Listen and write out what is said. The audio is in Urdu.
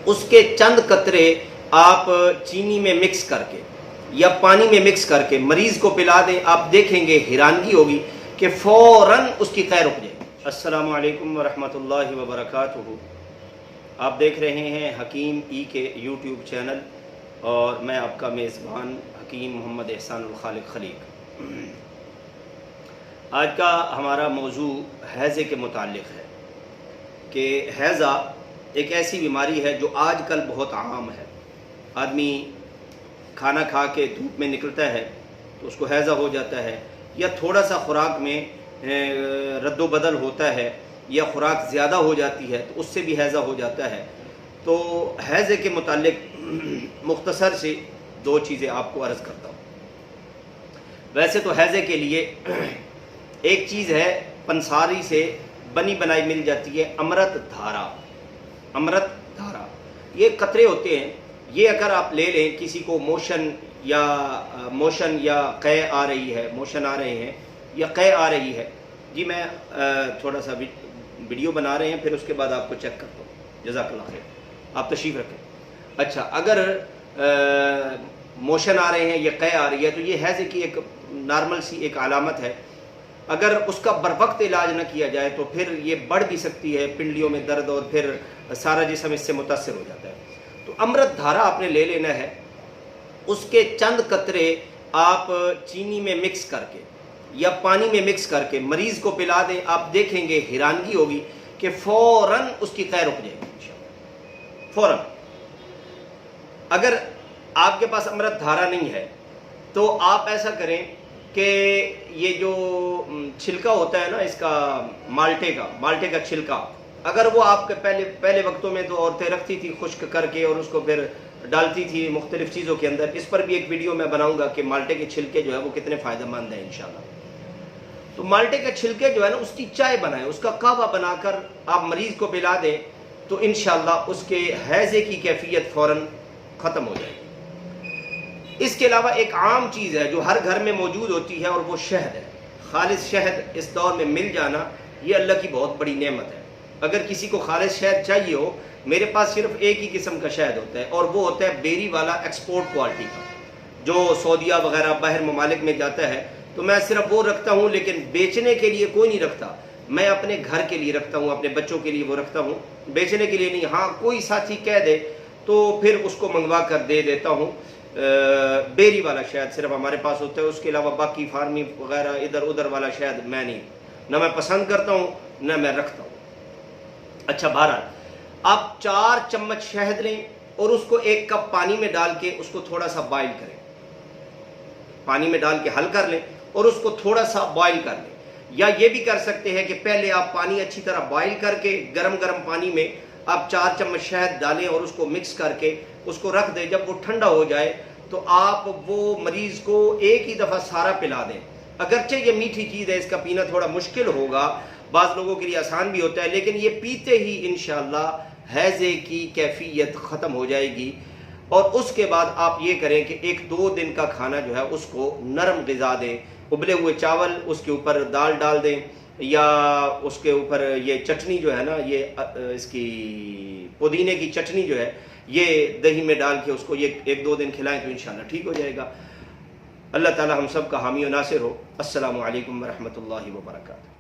اس کے چند قطرے آپ چینی میں مکس کر کے یا پانی میں مکس کر کے مریض کو پلا دیں، آپ دیکھیں گے حیرانگی ہوگی کہ فوراً اس کی قے رک جائے گی۔ السلام علیکم ورحمۃ اللہ وبرکاتہ۔ آپ دیکھ رہے ہیں حکیم ای کے یوٹیوب چینل، اور میں آپ کا میزبان حکیم محمد احسان الخالق خلیق۔ آج کا ہمارا موضوع حیضے کے متعلق ہے کہ حیضہ ایک ایسی بیماری ہے جو آج کل بہت عام ہے۔ آدمی کھانا کھا کے دھوپ میں نکلتا ہے تو اس کو حیضہ ہو جاتا ہے، یا تھوڑا سا خوراک میں رد و بدل ہوتا ہے یا خوراک زیادہ ہو جاتی ہے تو اس سے بھی حیضہ ہو جاتا ہے۔ تو حیضے کے متعلق مختصر سے دو چیزیں آپ کو عرض کرتا ہوں۔ ویسے تو حیضے کے لیے ایک چیز ہے، پنساری سے بنی بنائی مل جاتی ہے، امرت دھارا۔ امرت دھارا یہ قطرے ہوتے ہیں، یہ اگر آپ لے لیں، کسی کو موشن یا قے آ رہی ہے، موشن آ رہے ہیں یا قے آ رہی ہے، جی میں تھوڑا سا ویڈیو بنا رہے ہیں، پھر اس کے بعد آپ کو چیک کرتا ہوں۔ جزاک اللہ خیر، آپ تشریف رکھیں۔ اچھا، اگر موشن آ رہے ہیں یا قے آ رہی ہے تو یہ حیض کی ایک نارمل سی ایک علامت ہے۔ اگر اس کا بروقت علاج نہ کیا جائے تو پھر یہ بڑھ بھی سکتی ہے، پنڈلیوں میں درد، اور پھر سارا جسم اس سے متاثر ہو جاتا ہے۔ تو امرت دھارا آپ نے لے لینا ہے، اس کے چند قطرے آپ چینی میں مکس کر کے یا پانی میں مکس کر کے مریض کو پلا دیں، آپ دیکھیں گے حیرانگی ہوگی کہ فوراً اس کی قے رک جائے گی انشاءاللہ، فوراً۔ اگر آپ کے پاس امرت دھارا نہیں ہے تو آپ ایسا کریں کہ یہ جو چھلکا ہوتا ہے نا اس کا، مالٹے کا چھلکا، اگر وہ آپ کے پہلے وقتوں میں تو عورتیں رکھتی تھی خشک کر کے اور اس کو پھر ڈالتی تھی مختلف چیزوں کے اندر، اس پر بھی ایک ویڈیو میں بناؤں گا کہ مالٹے کے چھلکے جو ہے وہ کتنے فائدہ مند ہیں انشاءاللہ۔ تو مالٹے کے چھلکے جو ہے نا، اس کی چائے بنائیں، اس کا قہوہ بنا کر آپ مریض کو پلا دیں تو انشاءاللہ اس کے حیضے کی کیفیت فوراً ختم ہو جائے گی۔ اس کے علاوہ ایک عام چیز ہے جو ہر گھر میں موجود ہوتی ہے، اور وہ شہد ہے۔ خالص شہد اس دور میں مل جانا یہ اللہ کی بہت بڑی نعمت ہے۔ اگر کسی کو خالص شہد چاہیے ہو، میرے پاس صرف ایک ہی قسم کا شہد ہوتا ہے، اور وہ ہوتا ہے بیری والا ایکسپورٹ کوالٹی کا، جو سعودیہ وغیرہ باہر ممالک میں جاتا ہے۔ تو میں صرف وہ رکھتا ہوں، لیکن بیچنے کے لیے کوئی نہیں رکھتا، میں اپنے گھر کے لیے رکھتا ہوں، اپنے بچوں کے لیے وہ رکھتا ہوں، بیچنے کے لیے نہیں۔ ہاں کوئی ساتھی کہہ دے تو پھر اس کو منگوا کر دے دیتا ہوں۔ بیری والا شہد صرف ہمارے پاس ہوتا ہے، اس کے علاوہ باقی فارمی وغیرہ ادھر ادھر والا شہد میں نہیں، نہ میں پسند کرتا ہوں نہ میں رکھتا ہوں۔ اچھا، بہرحال آپ 4 چمچ شہد لیں اور اس کو 1 کپ پانی میں ڈال کے اس کو تھوڑا سا بائل کریں، پانی میں ڈال کے حل کر لیں اور اس کو تھوڑا سا بائل کر لیں۔ یا یہ بھی کر سکتے ہیں کہ پہلے آپ پانی اچھی طرح بائل کر کے گرم پانی میں آپ 4 چمچ شہد ڈالیں اور اس کو مکس کر کے اس کو رکھ دیں۔ جب وہ ٹھنڈا ہو جائے تو آپ وہ مریض کو ایک ہی دفعہ سارا پلا دیں۔ اگرچہ یہ میٹھی چیز ہے، اس کا پینا تھوڑا مشکل ہوگا، بعض لوگوں کے لیے آسان بھی ہوتا ہے، لیکن یہ پیتے ہی انشاءاللہ حیضے کی کیفیت ختم ہو جائے گی۔ اور اس کے بعد آپ یہ کریں کہ 1-2 دن کا کھانا جو ہے اس کو نرم غذا دیں، ابلے ہوئے چاول، اس کے اوپر دال ڈال دیں، یا اس کے اوپر یہ چٹنی جو ہے نا، یہ اس کی پودینے کی چٹنی جو ہے، یہ دہی میں ڈال کے اس کو یہ 1-2 دن کھلائیں تو انشاءاللہ ٹھیک ہو جائے گا۔ اللہ تعالی ہم سب کا حامی و ناصر ہو۔ السلام علیکم ورحمۃ اللہ وبرکاتہ۔